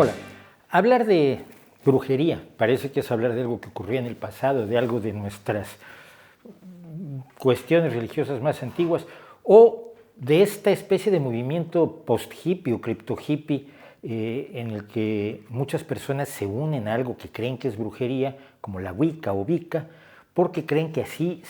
Hola, hablar de brujería parece que es hablar de algo que ocurría en el pasado, de algo de nuestras cuestiones religiosas más antiguas o de esta especie de movimiento post-hippie o cripto-hippie en el que muchas personas se unen a algo que creen que es brujería, como la Wicca o Wicca, porque creen que así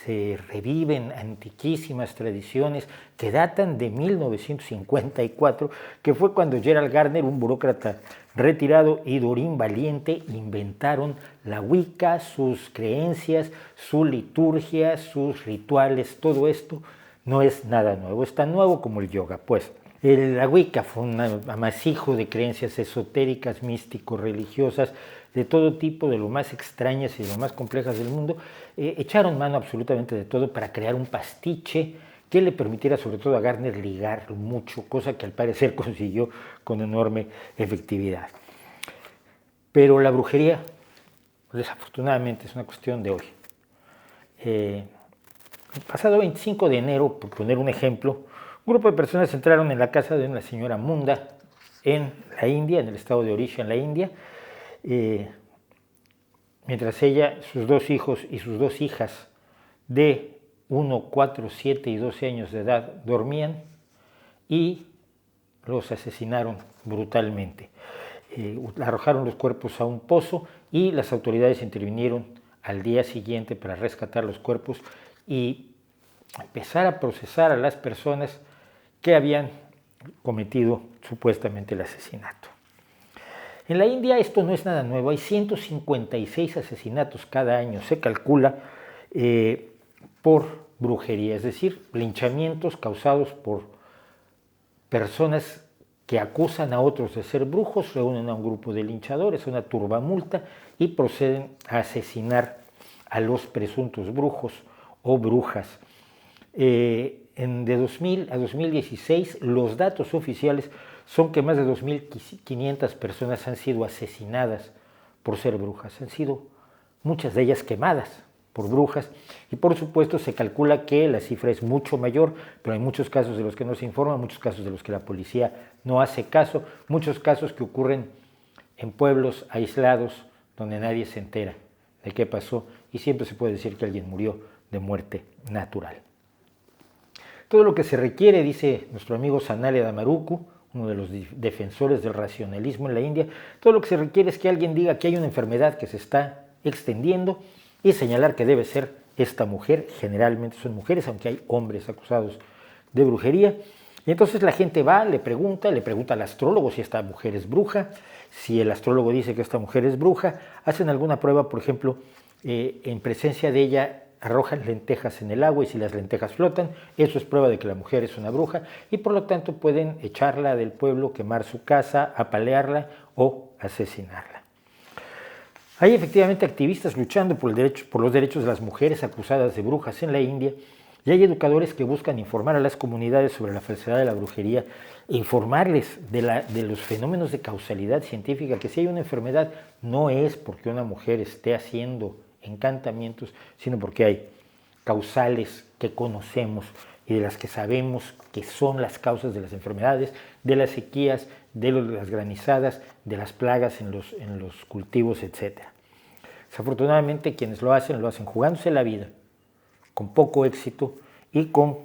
se reviven antiquísimas tradiciones que datan de 1954, que fue cuando Gerald Gardner, un burócrata retirado, y Doreen Valiente inventaron la Wicca, sus creencias, su liturgia, sus rituales. Todo esto no es nada nuevo, es tan nuevo como el yoga, pues. La Wicca fue un amasijo de creencias esotéricas, místico-religiosas, de todo tipo, de lo más extrañas y de lo más complejas del mundo. Echaron mano absolutamente de todo para crear un pastiche que le permitiera sobre todo a Gardner ligar mucho, cosa que al parecer consiguió con enorme efectividad. Pero la brujería, desafortunadamente, es una cuestión de hoy. El pasado 25 de enero, por poner un ejemplo, un grupo de personas entraron en la casa de una señora Munda en la India, en el estado de Orissa, en la India, mientras ella, sus dos hijos y sus dos hijas de 1, 4, 7 y 12 años de edad dormían y los asesinaron brutalmente. Arrojaron los cuerpos a un pozo y las autoridades intervinieron al día siguiente para rescatar los cuerpos y empezar a procesar a las personas que habían cometido supuestamente el asesinato. En la India esto no es nada nuevo, hay 156 asesinatos cada año, se calcula, por brujería, es decir, linchamientos causados por personas que acusan a otros de ser brujos, reúnen a un grupo de linchadores, una turbamulta, y proceden a asesinar a los presuntos brujos o brujas. De 2000 a 2016, los datos oficiales son que más de 2.500 personas han sido asesinadas por ser brujas. Han sido muchas de ellas quemadas por brujas y por supuesto se calcula que la cifra es mucho mayor, pero hay muchos casos de los que no se informa, muchos casos de los que la policía no hace caso, muchos casos que ocurren en pueblos aislados donde nadie se entera de qué pasó y siempre se puede decir que alguien murió de muerte natural. Todo lo que se requiere, dice nuestro amigo Sanale Damaruku, uno de los defensores del racionalismo en la India, todo lo que se requiere es que alguien diga que hay una enfermedad que se está extendiendo y señalar que debe ser esta mujer, generalmente son mujeres, aunque hay hombres acusados de brujería, y entonces la gente va, le pregunta al astrólogo si esta mujer es bruja, si el astrólogo dice que esta mujer es bruja, hacen alguna prueba, por ejemplo, en presencia de ella, arrojan lentejas en el agua y si las lentejas flotan, eso es prueba de que la mujer es una bruja y por lo tanto pueden echarla del pueblo, quemar su casa, apalearla o asesinarla. Hay efectivamente activistas luchando por los derechos de las mujeres acusadas de brujas en la India y hay educadores que buscan informar a las comunidades sobre la falsedad de la brujería e informarles de los fenómenos de causalidad científica, que si hay una enfermedad no es porque una mujer esté haciendo encantamientos, sino porque hay causales que conocemos y de las que sabemos que son las causas de las enfermedades, de las sequías, de las granizadas, de las plagas en los cultivos, etc. Desafortunadamente quienes lo hacen jugándose la vida, con poco éxito y con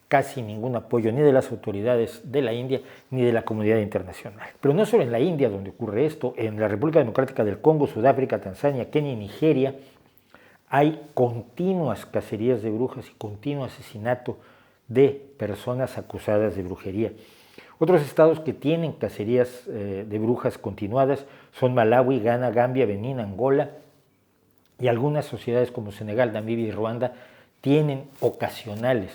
casi ningún apoyo ni de las autoridades de la India ni de la comunidad internacional. Pero no solo en la India donde ocurre esto, en la República Democrática del Congo, Sudáfrica, Tanzania, Kenia y Nigeria, hay continuas cacerías de brujas y continuo asesinato de personas acusadas de brujería. Otros estados que tienen cacerías de brujas continuadas son Malawi, Ghana, Gambia, Benín, Angola y algunas sociedades como Senegal, Namibia y Ruanda tienen ocasionales,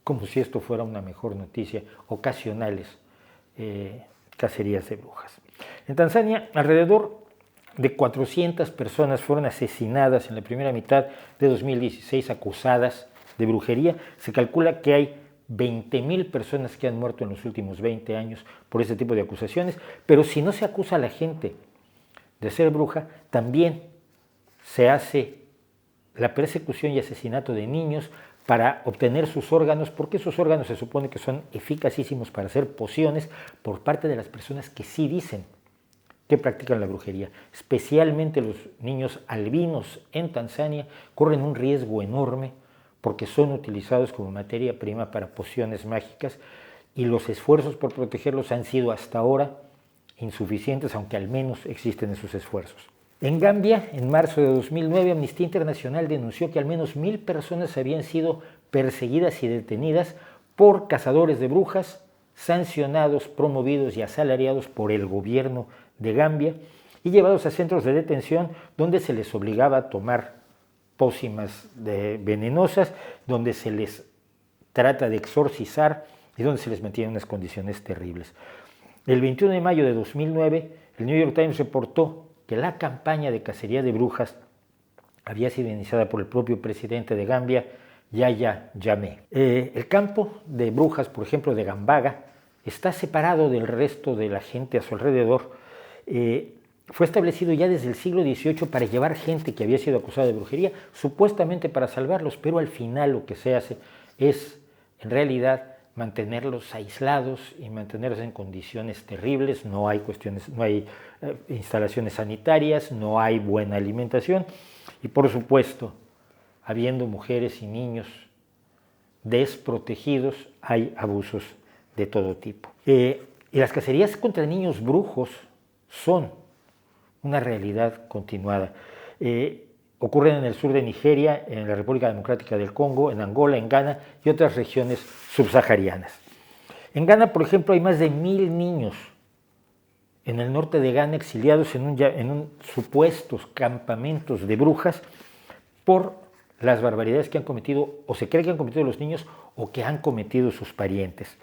como si esto fuera una mejor noticia, ocasionales cacerías de brujas. En Tanzania, alrededor de 400 personas fueron asesinadas en la primera mitad de 2016 acusadas de brujería. Se calcula que hay 20,000 personas que han muerto en los últimos 20 años por este tipo de acusaciones, pero si no se acusa a la gente de ser bruja, también se hace la persecución y asesinato de niños para obtener sus órganos, porque esos órganos se supone que son eficacísimos para hacer pociones por parte de las personas que sí dicen que practican la brujería, especialmente los niños albinos en Tanzania, corren un riesgo enorme porque son utilizados como materia prima para pociones mágicas y los esfuerzos por protegerlos han sido hasta ahora insuficientes, aunque al menos existen esos esfuerzos. En Gambia, en marzo de 2009, Amnistía Internacional denunció que al menos 1000 personas habían sido perseguidas y detenidas por cazadores de brujas, sancionados, promovidos y asalariados por el gobierno de Gambia y llevados a centros de detención donde se les obligaba a tomar pócimas venenosas, donde se les trata de exorcizar y donde se les mantiene en unas condiciones terribles. El 21 de mayo de 2009, el New York Times reportó que la campaña de cacería de brujas había sido iniciada por el propio presidente de Gambia, Yahya Jammeh. El campo de brujas, por ejemplo, de Gambaga, está separado del resto de la gente a su alrededor. Fue establecido ya desde el siglo XVIII para llevar gente que había sido acusada de brujería, supuestamente para salvarlos, pero al final lo que se hace es, en realidad, mantenerlos aislados y mantenerlos en condiciones terribles. No hay instalaciones sanitarias, no hay buena alimentación y, por supuesto, habiendo mujeres y niños desprotegidos, hay abusos de todo tipo. Y las cacerías contra niños brujos son una realidad continuada. Ocurren en el sur de Nigeria, en la República Democrática del Congo, en Angola, en Ghana y otras regiones subsaharianas. En Ghana, por ejemplo, hay más de 1000 niños en el norte de Ghana exiliados en supuestos campamentos de brujas por las barbaridades que han cometido o se cree que han cometido los niños o que han cometido sus parientes.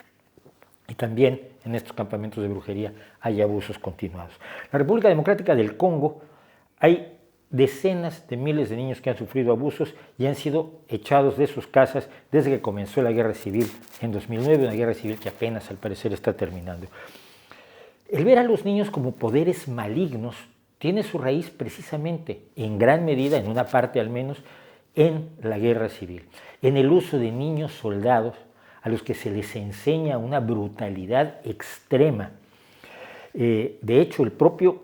Y también en estos campamentos de brujería hay abusos continuados. En la República Democrática del Congo hay decenas de miles de niños que han sufrido abusos y han sido echados de sus casas desde que comenzó la guerra civil en 2009, una guerra civil que apenas al parecer está terminando. El ver a los niños como poderes malignos tiene su raíz precisamente, en gran medida, en una parte al menos, en la guerra civil, en el uso de niños soldados a los que se les enseña una brutalidad extrema. De hecho, el propio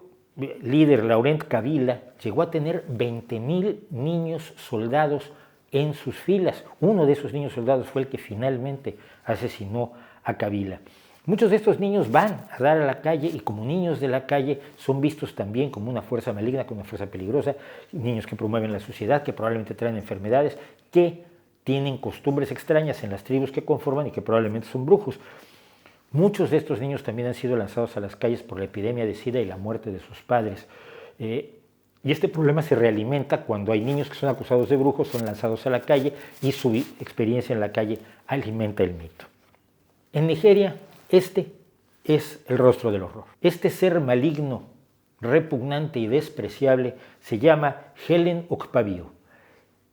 líder Laurent Kabila llegó a tener 20.000 niños soldados en sus filas. Uno de esos niños soldados fue el que finalmente asesinó a Kabila. Muchos de estos niños van a dar a la calle y como niños de la calle son vistos también como una fuerza maligna, como una fuerza peligrosa, niños que promueven la suciedad, que probablemente traen enfermedades, que tienen costumbres extrañas en las tribus que conforman y que probablemente son brujos. Muchos de estos niños también han sido lanzados a las calles por la epidemia de SIDA y la muerte de sus padres. Y este problema se realimenta cuando hay niños que son acusados de brujos, son lanzados a la calle y su experiencia en la calle alimenta el mito. En Nigeria, este es el rostro del horror. Este ser maligno, repugnante y despreciable se llama Helen Okpabio.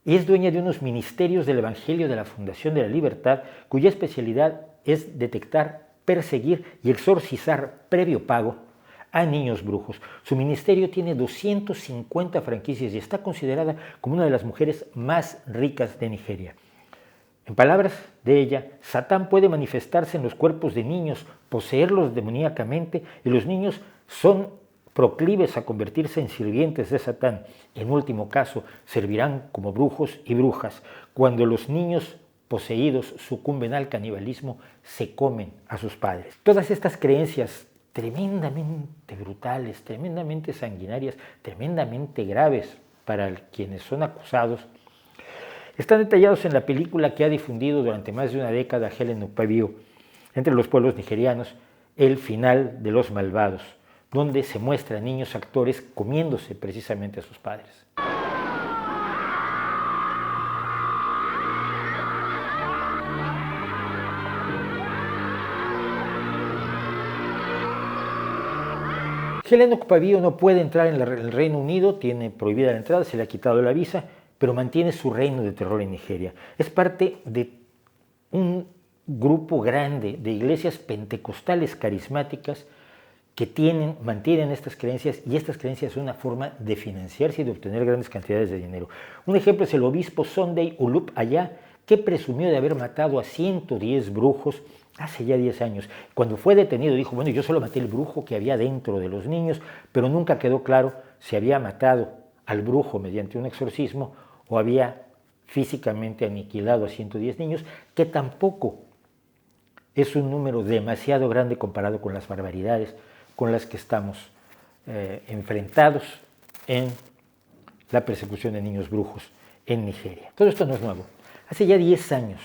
Es dueña de unos ministerios del Evangelio de la Fundación de la Libertad, cuya especialidad es detectar, perseguir y exorcizar previo pago a niños brujos. Su ministerio tiene 250 franquicias y está considerada como una de las mujeres más ricas de Nigeria. En palabras de ella, Satán puede manifestarse en los cuerpos de niños, poseerlos demoníacamente y los niños son proclives a convertirse en sirvientes de Satán. En último caso, servirán como brujos y brujas. Cuando los niños poseídos sucumben al canibalismo, se comen a sus padres. Todas estas creencias tremendamente brutales, tremendamente sanguinarias, tremendamente graves para quienes son acusados, están detallados en la película que ha difundido durante más de una década Helen Okpabio entre los pueblos nigerianos, El final de los malvados, donde se muestra a niños actores comiéndose precisamente a sus padres. Helen Okpabio no puede entrar en el Reino Unido, tiene prohibida la entrada, se le ha quitado la visa, pero mantiene su reino de terror en Nigeria. Es parte de un grupo grande de iglesias pentecostales carismáticas que mantienen estas creencias y estas creencias son una forma de financiarse y de obtener grandes cantidades de dinero. Un ejemplo es el obispo Sunday Ulup Aya, que presumió de haber matado a 110 brujos hace ya 10 años. Cuando fue detenido dijo, bueno, yo solo maté el brujo que había dentro de los niños, pero nunca quedó claro si había matado al brujo mediante un exorcismo o había físicamente aniquilado a 110 niños, que tampoco es un número demasiado grande comparado con las barbaridades con las que estamos enfrentados en la persecución de niños brujos en Nigeria. Todo esto no es nuevo. Hace ya 10 años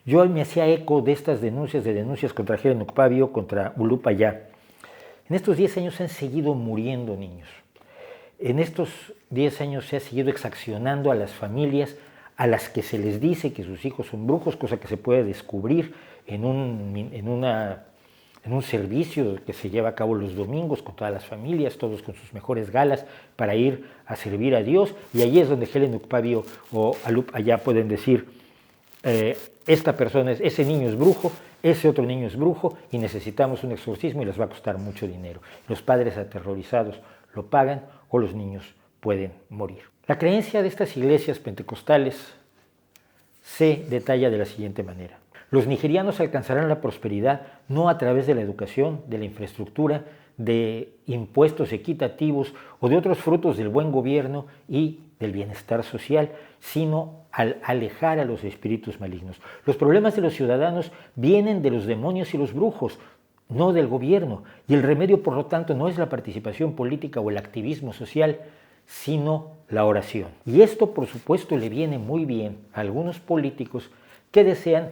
yo me hacía eco de estas denuncias contra Helen Ukpabio, contra Ulupaya. En estos 10 años se han seguido muriendo niños. En estos 10 años se ha seguido exaccionando a las familias a las que se les dice que sus hijos son brujos, cosa que se puede descubrir en un servicio que se lleva a cabo los domingos con todas las familias, todos con sus mejores galas para ir a servir a Dios. Y allí es donde Helen Ukpabio o Ulupaya pueden decir, esta persona, ese niño es brujo, ese otro niño es brujo y necesitamos un exorcismo y les va a costar mucho dinero. Los padres aterrorizados lo pagan o los niños pueden morir. La creencia de estas iglesias pentecostales se detalla de la siguiente manera. Los nigerianos alcanzarán la prosperidad no a través de la educación, de la infraestructura, de impuestos equitativos o de otros frutos del buen gobierno y del bienestar social, sino al alejar a los espíritus malignos. Los problemas de los ciudadanos vienen de los demonios y los brujos, no del gobierno, y el remedio, por lo tanto, no es la participación política o el activismo social, sino la oración. Y esto, por supuesto, le viene muy bien a algunos políticos que desean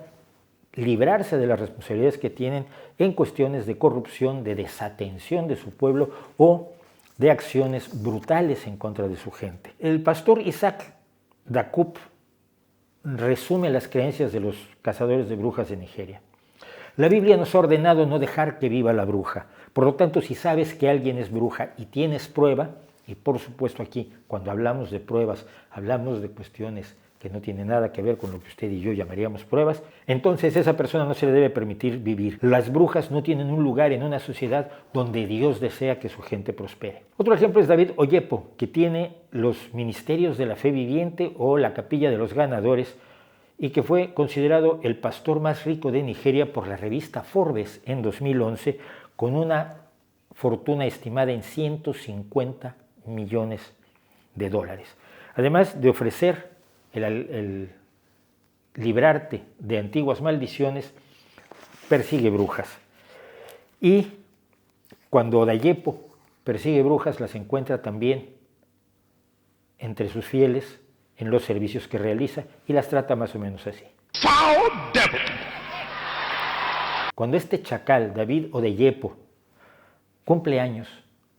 librarse de las responsabilidades que tienen en cuestiones de corrupción, de desatención de su pueblo o de acciones brutales en contra de su gente. El pastor Isaac Dakup resume las creencias de los cazadores de brujas de Nigeria. La Biblia nos ha ordenado no dejar que viva la bruja. Por lo tanto, si sabes que alguien es bruja y tienes prueba, y por supuesto aquí, cuando hablamos de pruebas, hablamos de cuestiones que no tienen nada que ver con lo que usted y yo llamaríamos pruebas, entonces esa persona no se le debe permitir vivir. Las brujas no tienen un lugar en una sociedad donde Dios desea que su gente prospere. Otro ejemplo es David Oyepo, que tiene los ministerios de la fe viviente o la capilla de los ganadores, y que fue considerado el pastor más rico de Nigeria por la revista Forbes en 2011, con una fortuna estimada en 150 millones de dólares. Además de ofrecer el librarte de antiguas maldiciones, persigue brujas. Y cuando Oyepo persigue brujas, las encuentra también entre sus fieles en los servicios que realiza y las trata más o menos así. Cuando este chacal, David Oyepo, cumple años,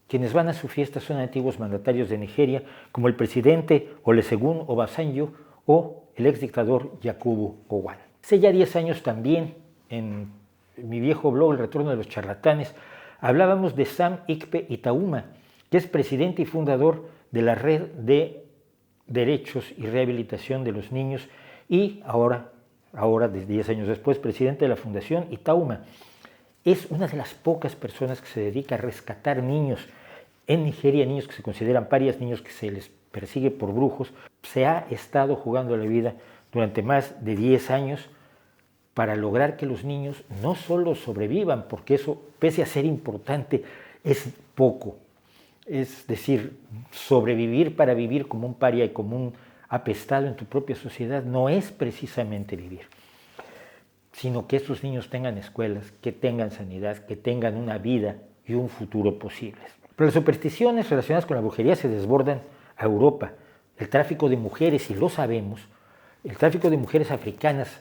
quienes van a su fiesta son antiguos mandatarios de Nigeria, como el presidente Olusegun Obasanjo o el exdictador Yakubu Gowon. Hace ya 10 años también, en mi viejo blog El Retorno de los Charlatanes, hablábamos de Sam Ikpe Itauma, que es presidente y fundador de la Red de Derechos y Rehabilitación de los Niños y ahora, 10 años después, presidente de la Fundación Itauma. Es una de las pocas personas que se dedica a rescatar niños en Nigeria, niños que se consideran parias, niños que se les persigue por brujos. Se ha estado jugando la vida durante más de 10 años para lograr que los niños no solo sobrevivan, porque eso, pese a ser importante, es poco. Es decir, sobrevivir para vivir como un paria y como un apestado en tu propia sociedad no es precisamente vivir, sino que estos niños tengan escuelas, que tengan sanidad, que tengan una vida y un futuro posibles. Pero las supersticiones relacionadas con la brujería se desbordan a Europa. El tráfico de mujeres, y lo sabemos, el tráfico de mujeres africanas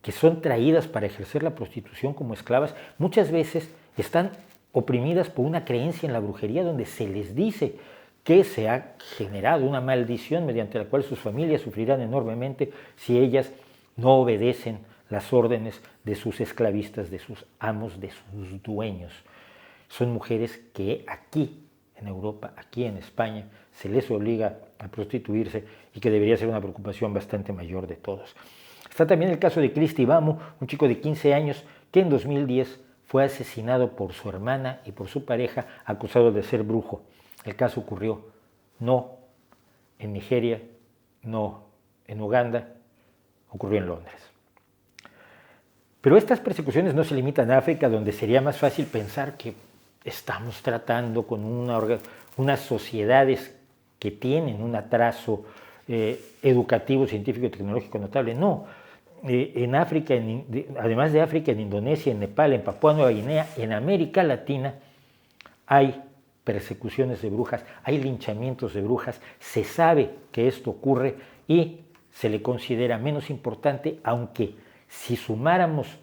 que son traídas para ejercer la prostitución como esclavas, muchas veces están oprimidas por una creencia en la brujería donde se les dice que se ha generado una maldición mediante la cual sus familias sufrirán enormemente si ellas no obedecen las órdenes de sus esclavistas, de sus amos, de sus dueños. Son mujeres que aquí en Europa, aquí en España, se les obliga a prostituirse y que debería ser una preocupación bastante mayor de todos. Está también el caso de Christy Bamu, un chico de 15 años que en 2010 fue asesinado por su hermana y por su pareja, acusado de ser brujo. El caso ocurrió no en Nigeria, no en Uganda, ocurrió en Londres. Pero estas persecuciones no se limitan a África, donde sería más fácil pensar que estamos tratando con unas sociedades que tienen un atraso educativo, científico y tecnológico notable. No, en África, además de África, en Indonesia, en Nepal, en Papúa Nueva Guinea, en América Latina, hay persecuciones de brujas, hay linchamientos de brujas, se sabe que esto ocurre y se le considera menos importante, aunque si sumáramos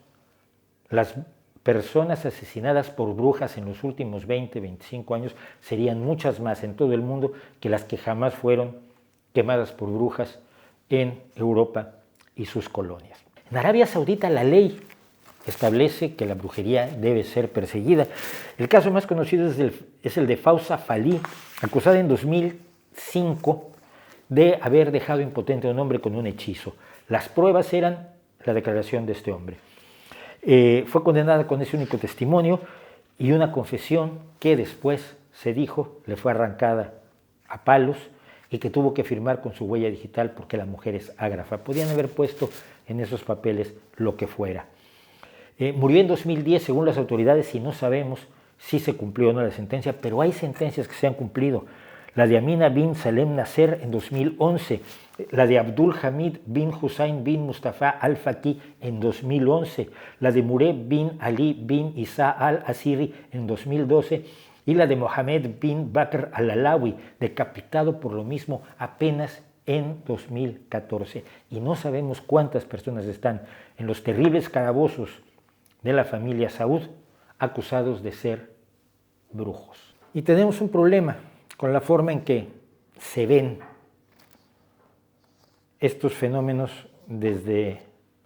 las personas asesinadas por brujas en los últimos 20, 25 años, serían muchas más en todo el mundo que las que jamás fueron quemadas por brujas en Europa y sus colonias. En Arabia Saudita la ley establece que la brujería debe ser perseguida. El caso más conocido es el de Fawza Falí, acusada en 2005 de haber dejado impotente a un hombre con un hechizo. Las pruebas eran la declaración de este hombre. Fue condenada con ese único testimonio y una confesión que después se dijo le fue arrancada a palos y que tuvo que firmar con su huella digital porque la mujer es ágrafa. Podían haber puesto en esos papeles lo que fuera. Murió en 2010 según las autoridades y no sabemos si se cumplió o no la sentencia, pero hay sentencias que se han cumplido. La de Amina bin Salem Nasser en 2011, la de Abdul Hamid bin Hussein bin Mustafa al-Faqih en 2011, la de Murad bin Ali bin Isa al-Asiri en 2012 y la de Mohammed bin Bakr al-Alawi, decapitado por lo mismo apenas en 2014. Y no sabemos cuántas personas están en los terribles calabozos de la familia Saud acusados de ser brujos. Y tenemos un problema con la forma en que se ven estos fenómenos desde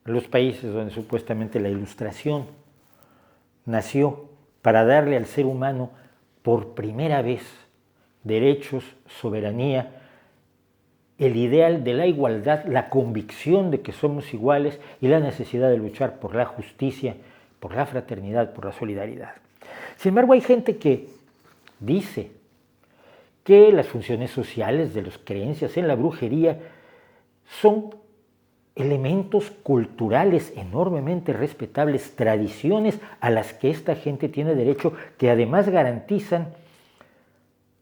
los países donde supuestamente la Ilustración nació para darle al ser humano por primera vez derechos, soberanía, el ideal de la igualdad, la convicción de que somos iguales y la necesidad de luchar por la justicia, por la fraternidad, por la solidaridad. Sin embargo, hay gente que dice que las funciones sociales de las creencias en la brujería son elementos culturales enormemente respetables, tradiciones a las que esta gente tiene derecho, que además garantizan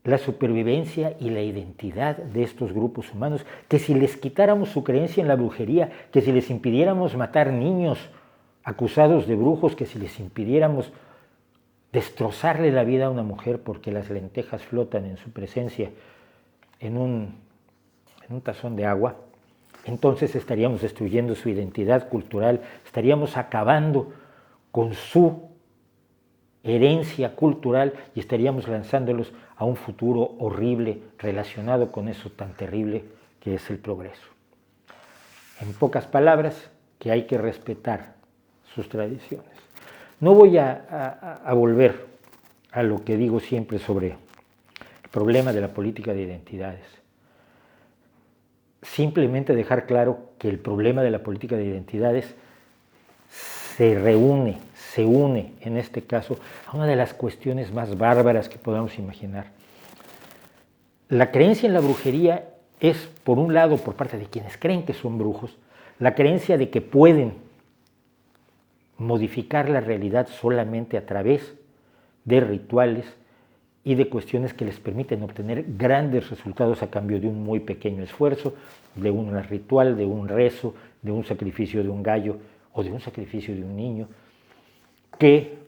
la supervivencia y la identidad de estos grupos humanos, que si les quitáramos su creencia en la brujería, que si les impidiéramos matar niños acusados de brujos, que si les impidiéramos destrozarle la vida a una mujer porque las lentejas flotan en su presencia en un tazón de agua, entonces estaríamos destruyendo su identidad cultural, estaríamos acabando con su herencia cultural y estaríamos lanzándolos a un futuro horrible relacionado con eso tan terrible que es el progreso. En pocas palabras, que hay que respetar sus tradiciones. No voy a volver a lo que digo siempre sobre el problema de la política de identidades. Simplemente dejar claro que el problema de la política de identidades se une en este caso a una de las cuestiones más bárbaras que podamos imaginar. La creencia en la brujería es, por un lado, por parte de quienes creen que son brujos, la creencia de que pueden modificar la realidad solamente a través de rituales y de cuestiones que les permiten obtener grandes resultados a cambio de un muy pequeño esfuerzo, de un ritual, de un rezo, de un sacrificio de un gallo o de un sacrificio de un niño, que,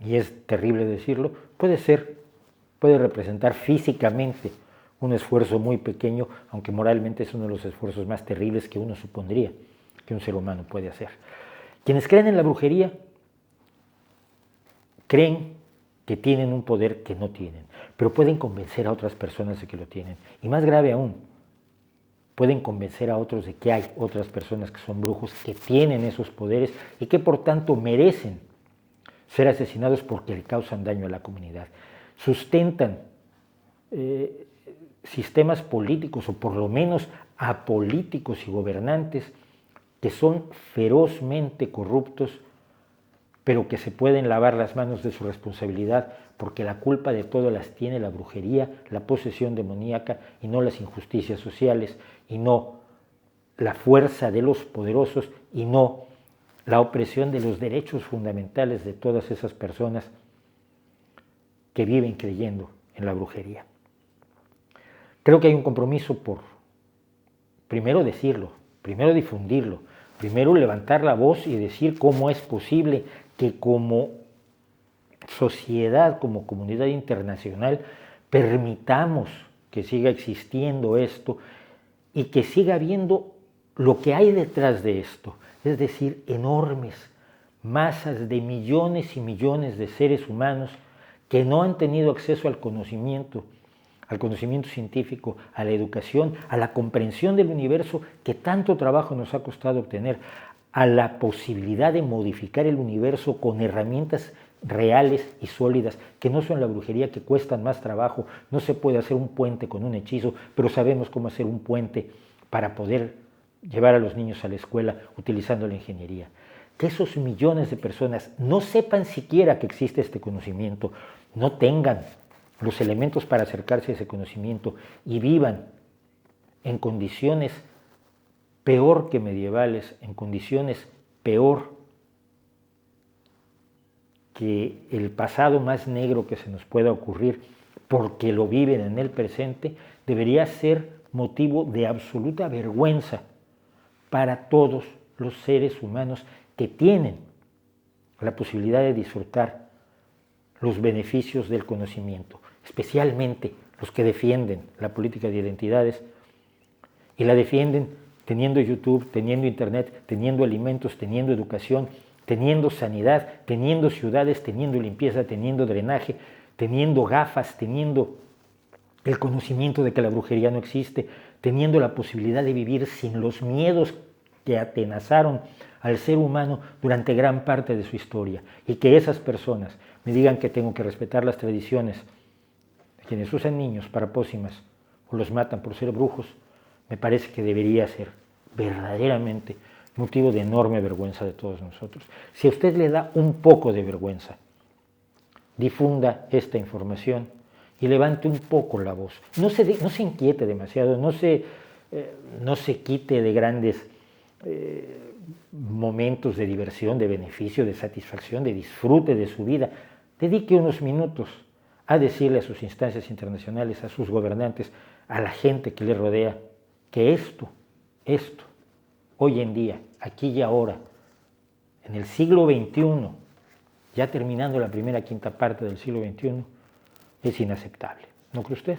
y es terrible decirlo, puede representar físicamente un esfuerzo muy pequeño, aunque moralmente es uno de los esfuerzos más terribles que uno supondría que un ser humano puede hacer. Quienes creen en la brujería creen que tienen un poder que no tienen, pero pueden convencer a otras personas de que lo tienen. Y más grave aún, pueden convencer a otros de que hay otras personas que son brujos, que tienen esos poderes y que por tanto merecen ser asesinados porque le causan daño a la comunidad. Sustentan sistemas políticos o por lo menos apolíticos y gobernantes que son ferozmente corruptos, pero que se pueden lavar las manos de su responsabilidad porque la culpa de todo las tiene la brujería, la posesión demoníaca y no las injusticias sociales y no la fuerza de los poderosos y no la opresión de los derechos fundamentales de todas esas personas que viven creyendo en la brujería. Creo que hay un compromiso por primero decirlo, primero difundirlo, primero levantar la voz y decir cómo es posible que como sociedad, como comunidad internacional, permitamos que siga existiendo esto y que siga habiendo lo que hay detrás de esto, es decir, enormes masas de millones y millones de seres humanos que no han tenido acceso al conocimiento científico, a la educación, a la comprensión del universo que tanto trabajo nos ha costado obtener, a la posibilidad de modificar el universo con herramientas reales y sólidas, que no son la brujería, que cuestan más trabajo. No se puede hacer un puente con un hechizo, pero sabemos cómo hacer un puente para poder llevar a los niños a la escuela utilizando la ingeniería. Que esos millones de personas no sepan siquiera que existe este conocimiento, no tengan los elementos para acercarse a ese conocimiento y vivan en condiciones peor que medievales, en condiciones peor que el pasado más negro que se nos pueda ocurrir, porque lo viven en el presente, debería ser motivo de absoluta vergüenza para todos los seres humanos que tienen la posibilidad de disfrutar los beneficios del conocimiento, especialmente los que defienden la política de identidades y la defienden teniendo YouTube, teniendo Internet, teniendo alimentos, teniendo educación, teniendo sanidad, teniendo ciudades, teniendo limpieza, teniendo drenaje, teniendo gafas, teniendo el conocimiento de que la brujería no existe, teniendo la posibilidad de vivir sin los miedos que atenazaron al ser humano durante gran parte de su historia, y que esas personas me digan que tengo que respetar las tradiciones de quienes usan niños para pócimas o los matan por ser brujos, me parece que debería ser verdaderamente motivo de enorme vergüenza de todos nosotros. Si a usted le da un poco de vergüenza, difunda esta información y levante un poco la voz. No se inquiete demasiado, no se quite de grandes momentos de diversión, de beneficio, de satisfacción, de disfrute de su vida. Dedique unos minutos a decirle a sus instancias internacionales, a sus gobernantes, a la gente que le rodea, que esto, hoy en día, aquí y ahora, en el siglo XXI, ya terminando la primera quinta parte del siglo XXI, es inaceptable. ¿No cree usted?